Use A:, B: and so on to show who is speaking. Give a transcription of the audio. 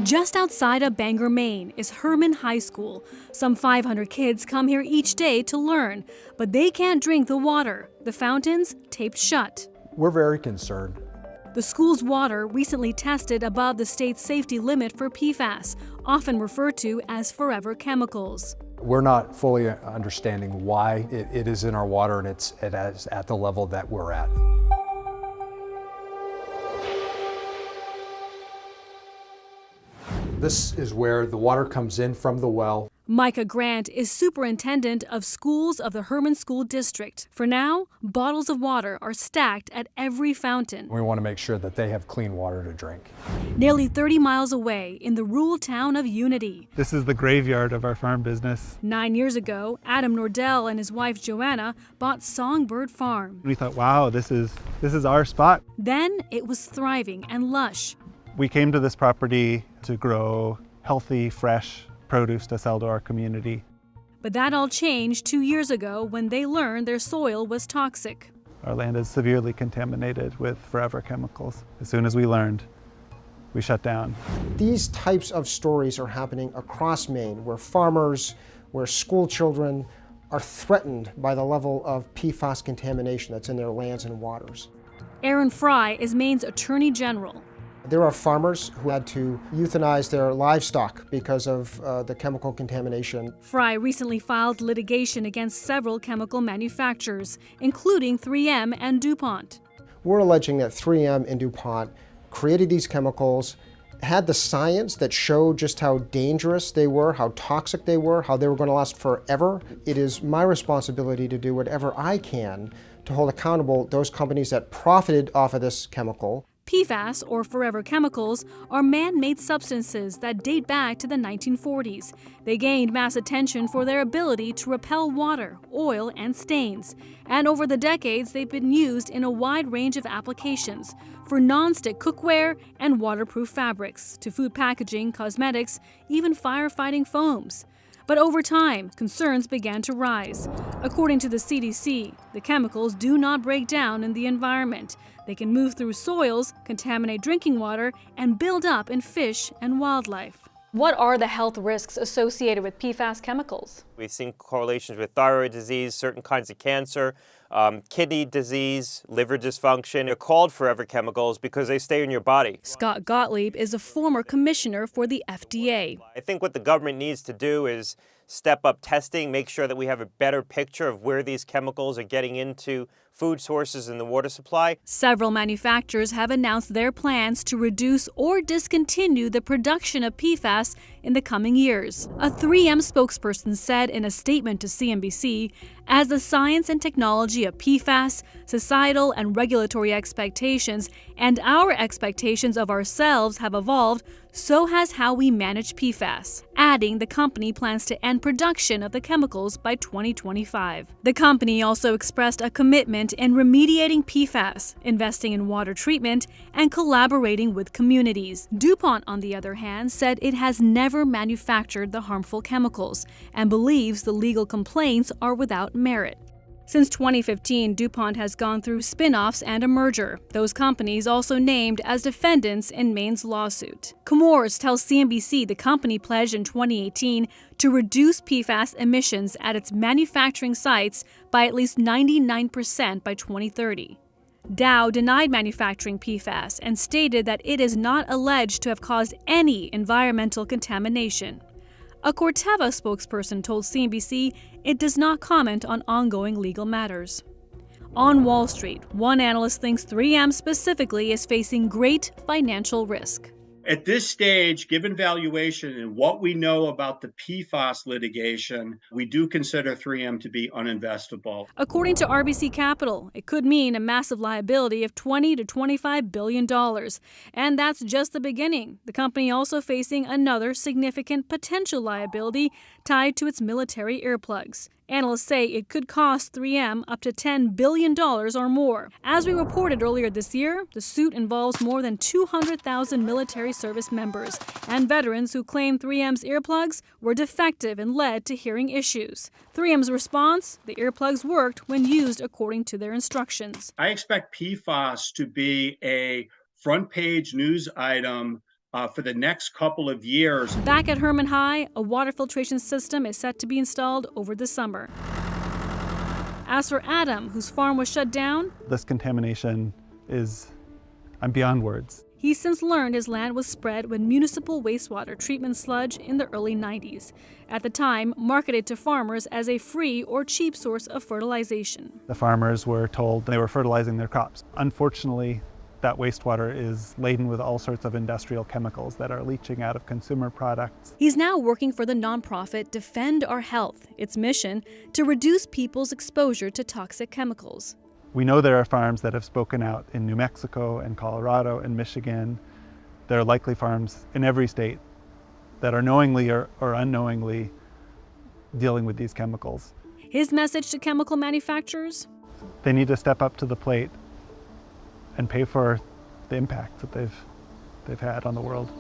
A: Just outside of Bangor, Maine, is Herman High School. Some 500 kids come here each day to learn, but they can't drink the water. The fountains taped shut.
B: We're very concerned.
A: The school's water recently tested above the state's safety limit for PFAS, often referred to as forever chemicals.
B: We're not fully understanding why it is in our water and it is at the level that we're at. This is where the water comes in from the well.
A: Micah Grant is superintendent of schools of the Herman School District. For now, bottles of water are stacked at every fountain.
B: We want to make sure that they have clean water to drink.
A: Nearly 30 miles away in the rural town of Unity.
C: This is the graveyard of our farm business.
A: 9 years ago, Adam Nordell and his wife Joanna bought Songbird Farm.
C: We thought, wow, this is our spot.
A: Then it was thriving and lush.
C: We came to this property to grow healthy, fresh produce to sell to our community.
A: But that all changed 2 years ago when they learned their soil was toxic.
C: Our land is severely contaminated with forever chemicals. As soon as we learned, we shut down.
D: These types of stories are happening across Maine, where farmers, where school children are threatened by the level of PFAS contamination that's in their lands and waters.
A: Aaron Fry is Maine's Attorney General.
D: There are farmers who had to euthanize their livestock because of the chemical contamination.
A: Fry recently filed litigation against several chemical manufacturers, including 3M and DuPont.
D: We're alleging that 3M and DuPont created these chemicals, had the science that showed just how dangerous they were, how toxic they were, how they were going to last forever. It is my responsibility to do whatever I can to hold accountable those companies that profited off of this chemical.
A: PFAS, or forever chemicals, are man-made substances that date back to the 1940s. They gained mass attention for their ability to repel water, oil, and stains. And over the decades, they've been used in a wide range of applications, for non-stick cookware and waterproof fabrics, to food packaging, cosmetics, even firefighting foams. But over time, concerns began to rise. According to the CDC, the chemicals do not break down in the environment. They can move through soils, contaminate drinking water, and build up in fish and wildlife.
E: What are the health risks associated with PFAS chemicals?
F: We've seen correlations with thyroid disease, certain kinds of cancer, kidney disease, liver dysfunction. They're called forever chemicals because they stay in your body.
A: Scott Gottlieb is a former commissioner for the FDA.
F: I think what the government needs to do is step up testing, make sure that we have a better picture of where these chemicals are getting into food sources in the water supply.
A: Several manufacturers have announced their plans to reduce or discontinue the production of PFAS in the coming years. A 3M spokesperson said in a statement to CNBC, "As the science and technology of PFAS, societal and regulatory expectations, and our expectations of ourselves have evolved, so has how we manage PFAS," adding the company plans to end production of the chemicals by 2025. The company also expressed a commitment in remediating PFAS, investing in water treatment, and collaborating with communities. DuPont, on the other hand, said it has never manufactured the harmful chemicals and believes the legal complaints are without merit. Since 2015, DuPont has gone through spin-offs and a merger, those companies also named as defendants in Maine's lawsuit. Chemours tells CNBC the company pledged in 2018 to reduce PFAS emissions at its manufacturing sites by at least 99% by 2030. Dow denied manufacturing PFAS and stated that it is not alleged to have caused any environmental contamination. A Corteva spokesperson told CNBC it does not comment on ongoing legal matters. On Wall Street, one analyst thinks 3M specifically is facing great financial risk.
G: At this stage, given valuation and what we know about the PFAS litigation, we do consider 3M to be uninvestable.
A: According to RBC Capital, it could mean a massive liability of $20 to $25 billion. And that's just the beginning. The company also facing another significant potential liability tied to its military earplugs. Analysts say it could cost 3M up to $10 billion or more. As we reported earlier this year, the suit involves more than 200,000 military service members and veterans who claim 3M's earplugs were defective and led to hearing issues. 3M's response: the earplugs worked when used according to their instructions.
G: I expect PFAS to be a front page news item for the next couple of years.
A: Back at Herman High, a water filtration system is set to be installed over the summer. As for Adam, whose farm was shut down,
C: This contamination I'm beyond words.
A: he's since learned his land was spread with municipal wastewater treatment sludge in the early 90s, at the time marketed to farmers as a free or cheap source of fertilization.
C: The farmers were told they were fertilizing their crops. Unfortunately, that wastewater is laden with all sorts of industrial chemicals that are leaching out of consumer products.
A: He's now working for the nonprofit Defend Our Health, its mission to reduce people's exposure to toxic chemicals.
C: We know there are farms that have spoken out in New Mexico and Colorado and Michigan. There are likely farms in every state that are knowingly or unknowingly dealing with these chemicals.
A: His message to chemical manufacturers?
C: They need to step up to the plate and pay for the impact that they've had on the world.